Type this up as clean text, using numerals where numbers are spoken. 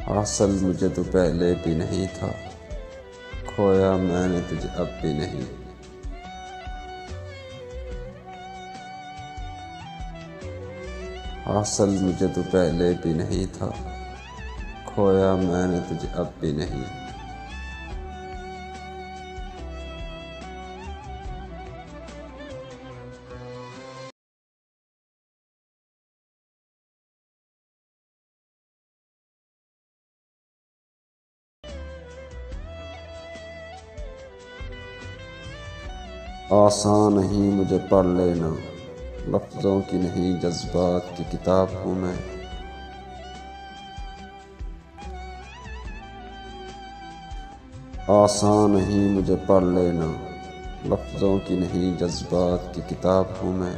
हासिल मुझे तो पहले भी नहीं था, खोया मैंने तुझे अब भी नहीं। हासिल मुझे तो पहले भी नहीं था, खोया मैंने तुझे अब भी नहीं। आसान नहीं मुझे पढ़ लेना, लफ्ज़ों की नहीं जज्बात की किताब हूँ मैं। आसान नहीं मुझे पढ़ लेना, लफ्ज़ों की नहीं जज्बात की किताब हूँ मैं।